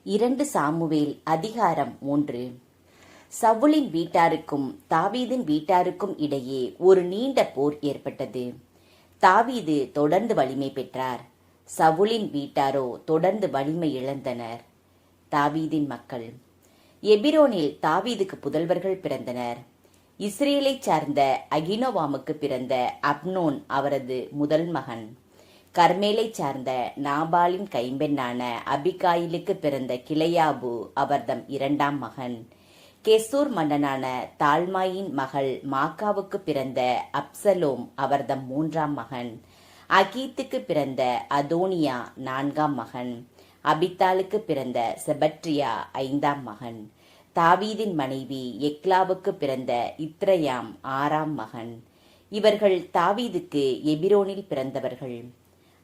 2 Samuel அதிகாரம் 3. சவுலின் வீட்டாருக்கும் தாவீதின் வீட்டாருக்கும் இடையே ஒரு நீண்ட போர் ஏற்பட்டது. தாவீது தொடர்ந்து வலிமை பெற்றார். சவுலின் வீட்டாரோ தொடர்ந்து வலிமை இழந்தனர். தாவீதின் மக்கள். எபிரோனில் தாவீதுக்கு புதல்வர்கள் பிறந்தனர். இஸ்ரேலைச் சார்ந்த அகினோவாமுக்கு பிறந்த அப்னோன் அவரது முதல் மகன். கர்மேலைச் சார்ந்த நாபாலின் கைம்பெண்ணான அபிகாயிலுக்கு பிறந்த கிளையாபு அவர்தம் இரண்டாம் மகன். கெசூர் மன்னனான தால்மாயின் மகள் மாக்காவுக்கு பிறந்த அப்சலோம் அவர்தம் மூன்றாம் மகன். அகீத்துக்கு பிறந்த அதோனியா நான்காம் மகன். அபித்தாலுக்கு பிறந்த செபட்ரியா ஐந்தாம் மகன். தாவீதின் மனைவி எக்லாவுக்கு பிறந்த இத்ரயாம் ஆறாம் மகன். இவர்கள் தாவீதுக்கு எபிரோனில் பிறந்தவர்கள்.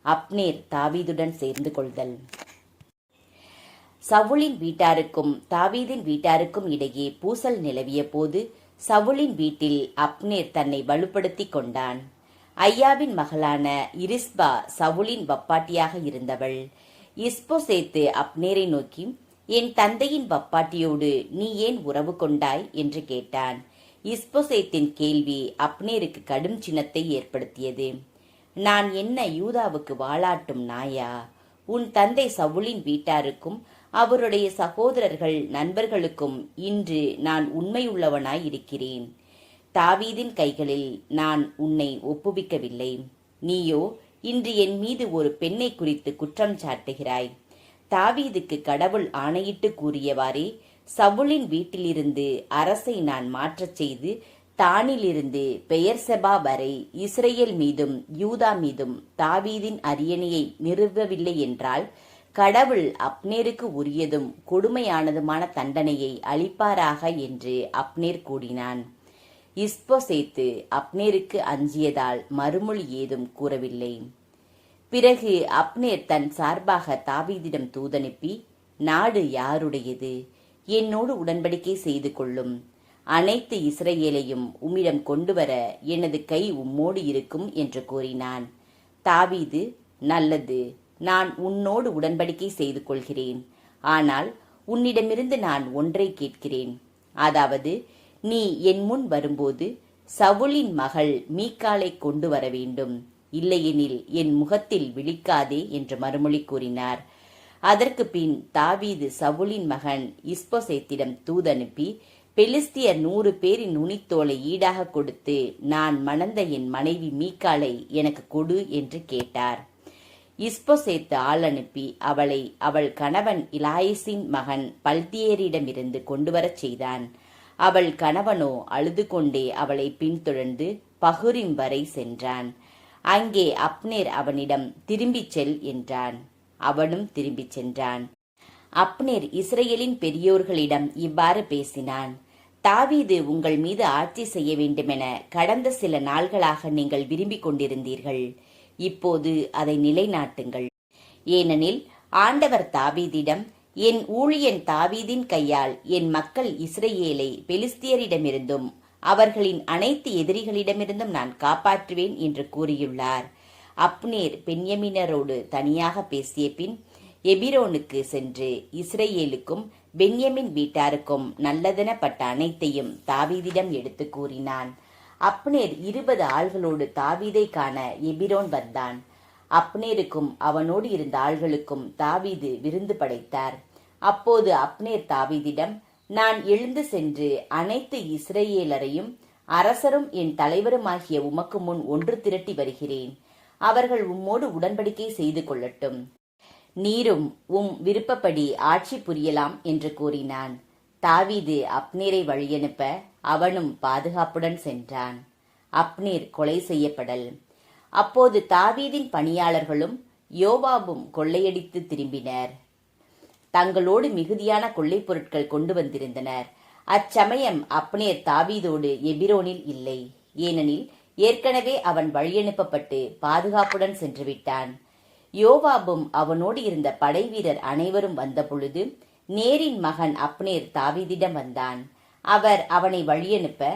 அப்னேர் தாவீதுடன் சேர்ந்து கொள்தல். சவுலின் வீட்டாருக்கும் தாவீதின் வீட்டாருக்கும் இடையே பூசல் நிலவிய போது சவுலின் வீட்டில் அப்னேர் தன்னை வலுப்படுத்திக் கொண்டான். ஐயாவின் மகளான இரிஸ்பா சவுலின் வப்பாட்டியாக இருந்தவள். இஸ்போசேத்து அப்னேரை நோக்கி, என் தந்தையின் வப்பாட்டியோடு நீ ஏன் உறவு கொண்டாய் என்று கேட்டான். இஸ்போசேத்தின் கேள்வி அப்னேருக்கு கடும் சினத்தை ஏற்படுத்தியது. நான் என்ன யூதாவுக்கு வாளாட்டும் நாயா? உன் தந்தை சவுலின் வீட்டாருக்கும் அவருடைய சகோதரர்கள் நண்பர்களுக்கும் இன்று நான் உண்மையுள்ளவனாய் இருக்கிறேன். தாவீதின் கைகளில் நான் உன்னை ஒப்புவிக்கவில்லை. நீயோ இன்று என் மீது ஒரு பெண்ணை குறித்து குற்றம் சாட்டுகிறாய். தாவீதுக்கு கடவுள் ஆணையிட்டு கூறியவாறே சவுலின் வீட்டிலிருந்து அரசை நான் மாற்றச் செய்து தானிலிருந்து பெயர்செபா வரை இஸ்ரேல் மீதும் யூதா மீதும் தாவீதின் அரியணையை நிறுவவில்லை என்றால் கடவுள் அப்னேருக்கு உரியதும் கொடுமையானதுமான தண்டனையை அளிப்பாராக என்று அப்னேர் கூறினான். இஸ்போசேத்து அப்னேருக்கு அஞ்சியதால் மறுமொழி ஏதும் கூறவில்லை. பிறகு அப்னேர் தன் சார்பாக தாவீதிடம் தூதனுப்பி, நாடு யாருடையது? என்னோடு உடன்படிக்கை செய்து கொள்ளும். அனைத்து இஸ்ரேலையும் உம்மிடம் கொண்டு வர எனது கை உம்மோடு இருக்கும் என்று கூறினான். தாவீது, நல்லது, நான் உன்னோடு உடன்படிக்கை செய்து கொள்கிறேன். ஆனால் உன்னிடமிருந்து நான் ஒன்றை கேட்கிறேன். அதாவது, நீ என் முன் வரும்போது சவுலின் மகள் மீக்காலை கொண்டு வர வேண்டும். இல்லையெனில் என் முகத்தில் விழிக்காதே என்று மறுமொழி கூறினார். அதற்கு பின் தாவீது சவுலின் மகன் இஸ்போசேத்திடம் தூதனுப்பி, பெலிஸ்தியர் 100 பேரின் நுனித்தோலை ஈடாக கொடுத்து நான் மணந்த என் மனைவி மீக்காலை எனக்கு கொடு என்று கேட்டார். இஸ்போசேத்து ஆள் அனுப்பி அவளை அவள் கணவன் இலாயிசின் மகன் பல்தியேரிடமிருந்து கொண்டு வரச் செய்தான். அவள் கணவனோ அழுது கொண்டே அவளை பின்தொடர்ந்து பகுரிம் வரை சென்றான். அங்கே அப்னேர் அவனிடம் திரும்பிச் செல் என்றான். அவனும் திரும்பிச் சென்றான். அப்னேர் இஸ்ரேலின் பெரியோர்களிடம் இவ்வாறு பேசினான். தாவீது உங்கள் மீது ஆட்சி செய்ய வேண்டுமென கடந்த சில நாள்களாக நீங்கள் விரும்பிக் கொண்டிருந்தீர்கள். இப்போது அதை நிலைநாட்டுங்கள். ஏனெனில் ஆண்டவர் தாவீதிடம், என் ஊழியன் தாவீதின் கையால் என் மக்கள் இஸ்ரேலை பெலிஸ்தியரிடமிருந்தும் அவர்களின் அனைத்து எதிரிகளிடமிருந்தும் நான் காப்பாற்றுவேன் என்று கூறியுள்ளார். அப்னேர் பென்யமீனரோடு தனியாக பேசிய பின் எபிரோனுக்கு சென்று இஸ்ரேலுக்கும் பென்யமின் வீட்டாருக்கும் நல்லதெனப்பட்ட அனைத்தையும் தாவீதிடம் எடுத்து கூறினான். அப்னேர் 20 ஆள்களோடு தாவீதை காண எபிரோன் வந்தான். அப்னேருக்கும் அவனோடு இருந்த ஆள்களுக்கும் தாவீது விருந்து படைத்தார். அப்போது அப்னேர் தாவீதிடம், நான் எழுந்து சென்று அனைத்து இஸ்ரேலரையும் அரசரும் என் தலைவருமாகிய உமக்கு முன் ஒன்று திரட்டி வருகிறேன். அவர்கள் உம்மோடு உடன்படிக்கை செய்து கொள்ளட்டும். நீரும் உம் விருப்பப்படி ஆட்சி புரியலாம் என்று கூறினான். தாவீது அப்னேரை வழியனுப்ப அவனும் பாதுகாப்புடன் சென்றான். அப்னேர் கொலை செய்யப்படல். அப்போது தாவீதின் பணியாளர்களும் யோவாபும் கொள்ளையடித்து திரும்பினர். தங்களோடு மிகுதியான கொள்ளைப் பொருட்கள் கொண்டு வந்திருந்தனர். அச்சமயம் அப்னேர் தாவீதோடு எபிரோனில் இல்லை. ஏனெனில் ஏற்கனவே அவன் வழியனுப்பப்பட்டு பாதுகாப்புடன் சென்று விட்டான். யோவாபும் அவனோடு இருந்த படை வீரர் அனைவரும் வந்தபொழுது நேரின் மகன் அப்னேர் தாவீதிடம் வந்தான். அவர் அவனை வழியனுப்ப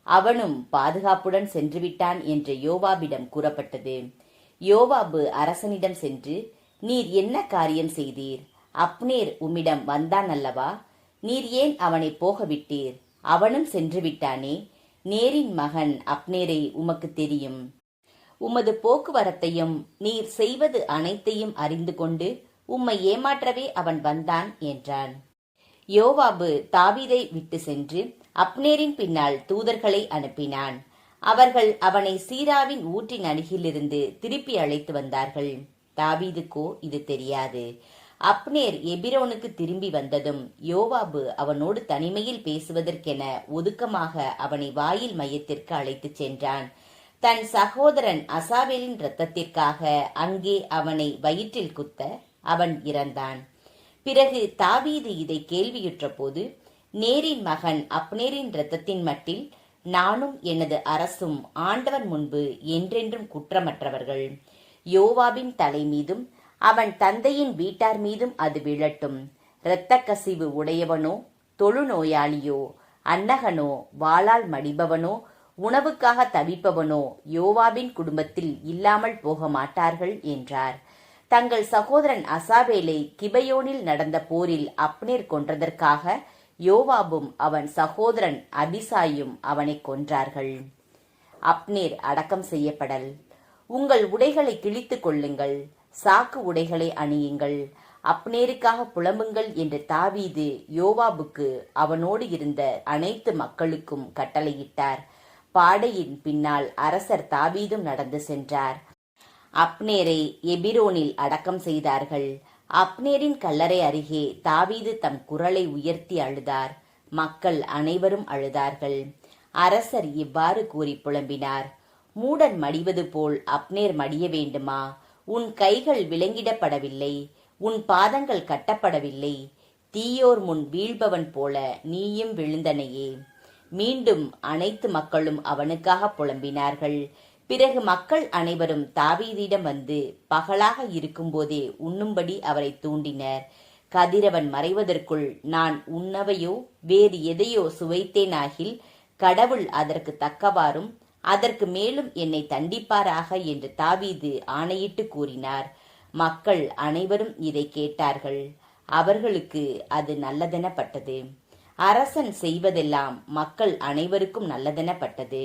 அவனும் பாதுகாப்புடன் சென்றுவிட்டான் என்று யோவாபிடம் கூறப்பட்டது. யோவாபு அரசனிடம் சென்று, நீர் என்ன காரியம் செய்தீர்? அப்னேர் உம்மிடம் வந்தான் அல்லவா? நீர் ஏன் அவனை போக விட்டீர்? அவனும் சென்று விட்டானே. நேரின் மகன் அப்னேரை உமக்கு தெரியும். உமது போக்குவரத்தையும் நீர் செய்வது அனைத்தையும் அறிந்து கொண்டு உம்மை ஏமாற்றவே அவன் வந்தான் என்றான். யோவாபு தாவீதை விட்டு சென்று அப்னேரின் பின்னால் தூதர்களை அனுப்பினான். அவர்கள் அவனை சீராவின் ஊற்றின் அருகிலிருந்து திருப்பி அழைத்து வந்தார்கள். தாவீதுக்கோ இது தெரியாது. அப்னேர் எபிரோனுக்கு திரும்பி வந்ததும் யோவாபு அவனோடு தனிமையில் பேசுவதற்கென ஒதுக்கமாக அவனை வாயில் மையத்திற்கு அழைத்துச் சென்றான். தன் சகோதரன் அசாவேலின் இரத்தத்திற்காக அங்கே அவனை வயிற்றில் குத்த அவன் இறந்தான். பிறகு தாவீது இதை கேள்வியுற்ற போது, நேரின் மகன் அப்னேரின் இரத்தத்தின் மட்டில் நானும் எனது அரசும் ஆண்டவன் முன்பு என்றென்றும் குற்றமற்றவர்கள். யோவாபின் தலை மீதும் அவன் தந்தையின் வீட்டார் மீதும் அது விழட்டும். இரத்த கசிவு உடையவனோ, தொழுநோயாளியோ, அன்னகனோ, வாளால் மடிபவனோ, உணவுக்காக தவிப்பவனோ யோவாபின் குடும்பத்தில் இல்லாமல் போக மாட்டார்கள் என்றார். தங்கள் சகோதரன் அசாவேலை கிபயோனில் நடந்த போரில் அப்னேர் கொன்றதற்காக யோவாபும் அவன் சகோதரன் அபிசாயும் அவனை கொன்றார்கள். அப்னேர் அடக்கம் செய்யப்படல். உங்கள் உடைகளை கிழித்துக் கொள்ளுங்கள், சாக்கு உடைகளை அணியுங்கள், அப்னேருக்காக புலம்புங்கள் என்று தாவீது யோவாபுக்கு அவனோடு இருந்த அனைத்து மக்களுக்கும் கட்டளையிட்டார். பாடையின் பின்னால் அரசர் தாவீதும் நடந்து சென்றார். அப்னேரை எபிரோனில் அடக்கம் செய்தார்கள். அப்னேரின் கல்லறை அருகே தாவீது தம் குரலை உயர்த்தி அழுதார். மக்கள் அனைவரும் அழுதார்கள். அரசர் இவ்வாறு கூறி புலம்பினார். மூடன் மடிவது போல் அப்னேர் மடிய வேண்டுமா? உன் கைகள் விலங்கிடப்படவில்லை, உன் பாதங்கள் கட்டப்படவில்லை. தீயோர் முன் வீழ்பவன் போல நீயும் விழுந்தனையே. மீண்டும் அனைத்து மக்களும் அவனுக்காக புலம்பினார்கள். பிறகு மக்கள் அனைவரும் தாவீதிடம் வந்து பகலாக இருக்கும்போதே உண்ணும்படி அவரை தூண்டினர். கதிரவன் மறைவதற்குள் நான் உண்ணவையோ வேறு எதையோ சுவைத்தேனாகில் கடவுள் அதற்கு தக்கவாறும் அதற்கு மேலும் என்னை தண்டிப்பாராக என்று தாவீது ஆணையிட்டு கூறினார். மக்கள் அனைவரும் இதை கேட்டார்கள். அவர்களுக்கு அது நல்லதெனப்பட்டது. அரசன் செய்வதெல்லாம் மக்கள் அனைவருக்கும் நல்லதெனப்பட்டது.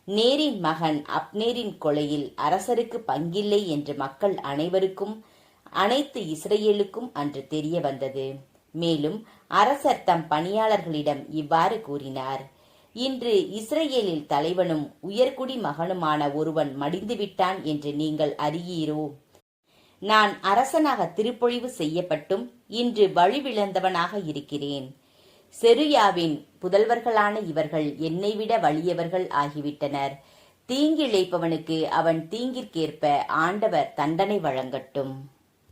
நேரின் மகன் அப்னேரின் கொலையில் அரசருக்கு பங்கில்லை என்று மக்கள் அனைவருக்கும் அனைத்து இஸ்ரேலுக்கும் அன்று தெரிய வந்தது. மேலும் அரசர் தம் பணியாளர்களிடம் இவ்வாறு கூறினார். இன்று இஸ்ரேலில் தலைவனும் உயர்குடி மகனுமான ஒருவன் மடிந்துவிட்டான் என்று நீங்கள் அறியீரோ? நான் அரசனாக திருப்பொழிவு செய்யப்பட்டும் இன்று வழிவிழந்தவனாக இருக்கிறேன். செருயாவின் புதல்வர்களான இவர்கள் என்னை விட வலியவர்கள் ஆகிவிட்டனர். தீங்கிழைப்பவனுக்கு அவன் தீங்கிற்கேற்ப ஆண்டவர் தண்டனை வழங்கட்டும்.